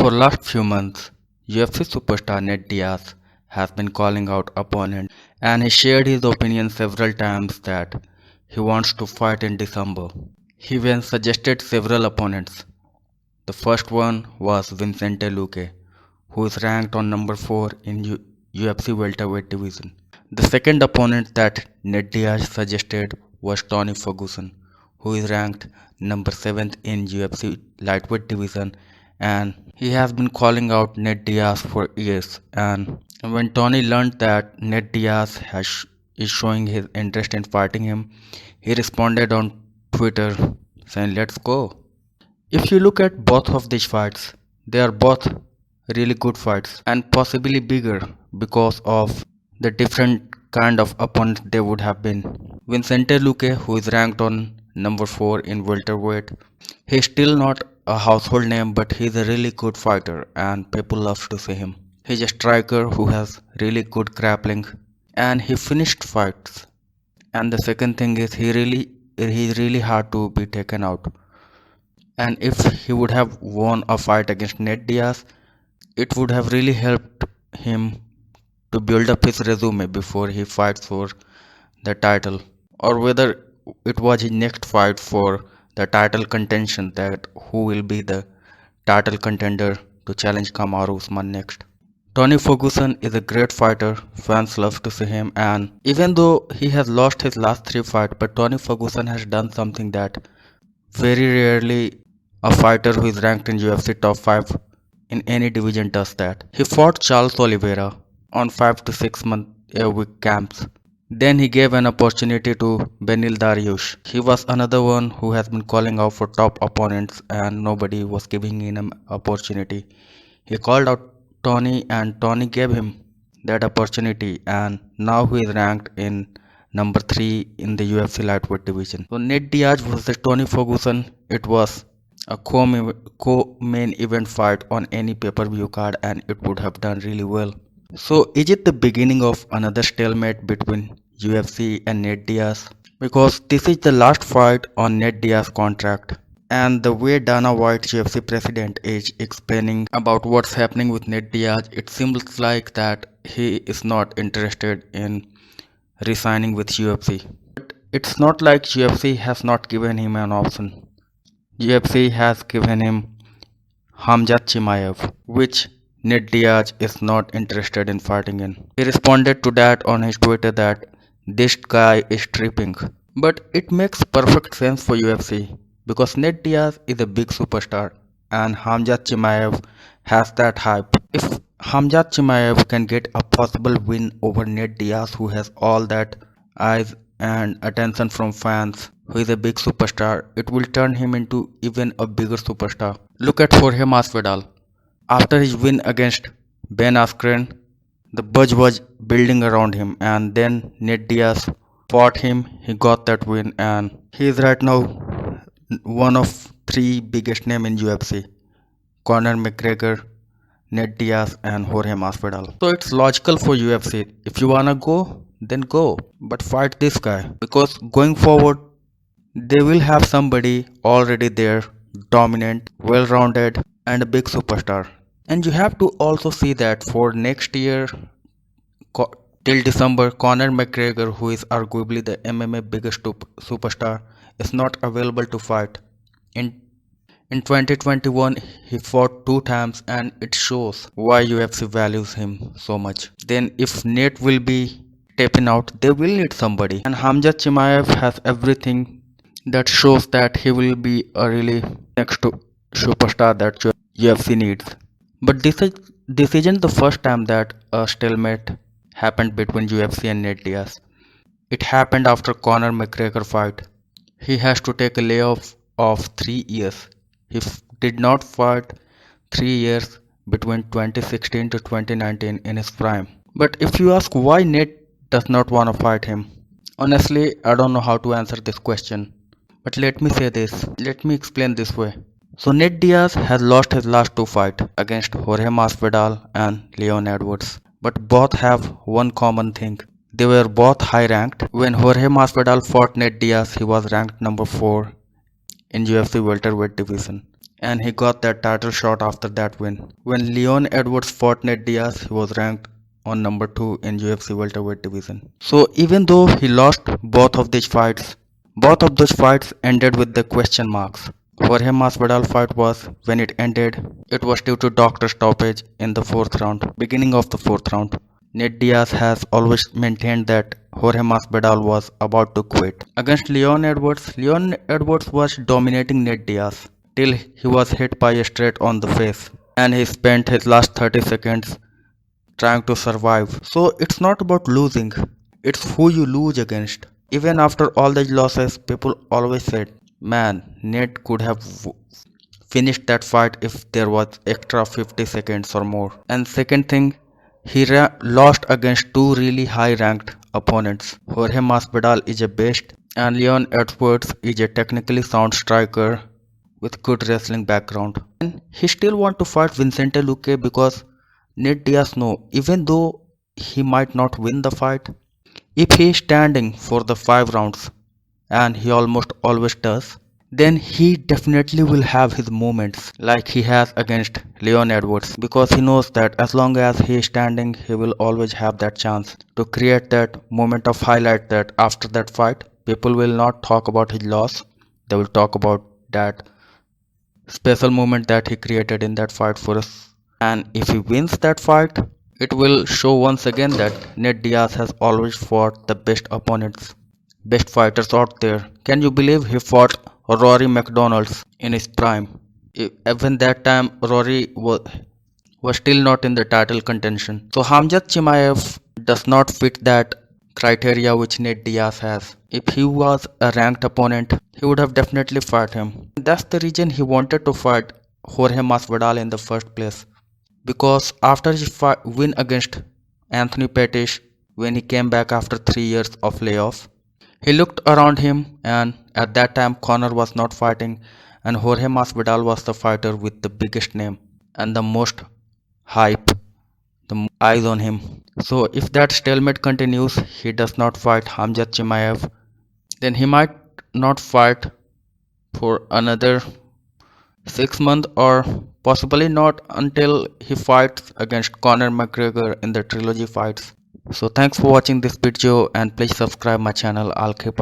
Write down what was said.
For last few months, UFC superstar Ned Diaz has been calling out opponents and he shared his opinion several times that he wants to fight in December. He even suggested several opponents. The first one was Vicente Luque, who is ranked on number 4 in UFC welterweight division. The second opponent that Ned Diaz suggested was Tony Ferguson, who is ranked number 7th in UFC lightweight division, and he has been calling out Ned Diaz for years. And when Tony learned that Ned Diaz is showing his interest in fighting him, he responded on Twitter saying, "Let's go." If you look at both of these fights, they are both really good fights and possibly bigger because of the different kind of opponents they would have been. Vicente Luque, who is ranked on number 4 in welterweight, he's still not a household name, but he's a really good fighter and people love to see him. He's a striker who has really good grappling and he finished fights. And the second thing is he's really hard to be taken out. And if he would have won a fight against Ned Diaz, it would have really helped him to build up his resume before he fights for the title, or whether it was his next fight for the title contention, that who will be the title contender to challenge Kamaru Usman next. Tony Ferguson is a great fighter, fans love to see him, and even though he has lost his last 3 fights, but Tony Ferguson has done something that very rarely a fighter who is ranked in UFC top 5 in any division does that. He fought Charles Oliveira on 5 to 6 month a week camps. Then he gave an opportunity to Benil Dariush. He was another one who has been calling out for top opponents and nobody was giving him an opportunity. He called out Tony and Tony gave him that opportunity, and now he is ranked in number 3 in the UFC lightweight division. So Ned Diaz versus Tony Ferguson, it was a co-main event fight on any pay-per-view card and it would have done really well. So is it the beginning of another stalemate between UFC and Ned Diaz? Because this is the last fight on Ned Diaz contract. And the way Dana White, UFC president, is explaining about what's happening with Ned Diaz, it seems like that he is not interested in resigning with UFC. But it's not like UFC has not given him an option. UFC has given him Khamzat Chimaev, which Ned Diaz is not interested in fighting in. He responded to that on his Twitter that this guy is tripping. But it makes perfect sense for UFC because Ned Diaz is a big superstar and Khamzat Chimaev has that hype. If Khamzat Chimaev can get a possible win over Ned Diaz, who has all that eyes and attention from fans, who is a big superstar, it will turn him into even a bigger superstar. Look at Jorge Masvidal. After his win against Ben Askren, the buzz was building around him, and then Ned Diaz fought him, he got that win, and he is right now one of 3 biggest names in UFC. Conor McGregor, Ned Diaz and Jorge Masvidal. So it's logical for UFC. If you wanna go, then go. But fight this guy. Because going forward, they will have somebody already there, dominant, well-rounded and a big superstar. And you have to also see that for next year till December, Conor McGregor, who is arguably the MMA biggest superstar, is not available to fight. In 2021, he fought 2 times and it shows why UFC values him so much. Then if Nate will be tapping out, they will need somebody. And Khamzat Chimaev has everything that shows that he will be a really next to superstar that UFC needs. But this isn't the first time that a stalemate happened between UFC and Ned Diaz. It happened after Conor McGregor fight. He has to take a layoff of 3 years. He did not fight 3 years between 2016 to 2019 in his prime. But if you ask why Ned does not want to fight him, honestly, I don't know how to answer this question. But let me say this, let me explain this way. So Ned Diaz has lost his last 2 fights against Jorge Masvidal and Leon Edwards. But both have one common thing. They were both high ranked. When Jorge Masvidal fought Ned Diaz, he was ranked number 4 in UFC welterweight division. and he got that title shot after that win. When Leon Edwards fought Nate Diaz, he was ranked on number 2 in UFC welterweight division. So even though he lost both of those fights ended with the question marks. Jorge Masvidal fight was, when it ended, it was due to doctor stoppage in the beginning of the fourth round. Nate Diaz has always maintained that Jorge Masvidal was about to quit. Against Leon Edwards was dominating Nate Diaz till he was hit by a straight on the face, and he spent his last 30 seconds trying to survive. So it's not about losing, it's who you lose against. Even after all the losses, people always said, man, Nate could have finished that fight if there was extra 50 seconds or more. And second thing, he lost against two really high ranked opponents. Jorge Masvidal is a beast and Leon Edwards is a technically sound striker with good wrestling background. And he still want to fight Vicente Luque because Nate Diaz know, even though he might not win the fight, if he is standing for the 5 rounds, and he almost always does, then he definitely will have his moments like he has against Leon Edwards, because he knows that as long as he is standing, he will always have that chance to create that moment of highlight that after that fight, people will not talk about his loss, they will talk about that special moment that he created in that fight for us. And if he wins that fight, it will show once again that Nate Diaz has always fought the best opponents, best fighters out there. Can you believe he fought Rory McDonald in his prime? Even that time, Rory was still not in the title contention. So Khamzat Chimaev does not fit that criteria which Nate Diaz has. If he was a ranked opponent, he would have definitely fought him. That's the reason he wanted to fight Jorge Masvidal in the first place. Because after his win against Anthony Pettis, when he came back after 3 years of layoff, he looked around him, and at that time Conor was not fighting and Jorge Masvidal was the fighter with the biggest name and the most hype, the eyes on him. So if that stalemate continues, he does not fight Khamzat Chimaev, then he might not fight for another 6 months or possibly not until he fights against Conor McGregor in the trilogy fights. So thanks for watching this video and please subscribe my channel. I'll keep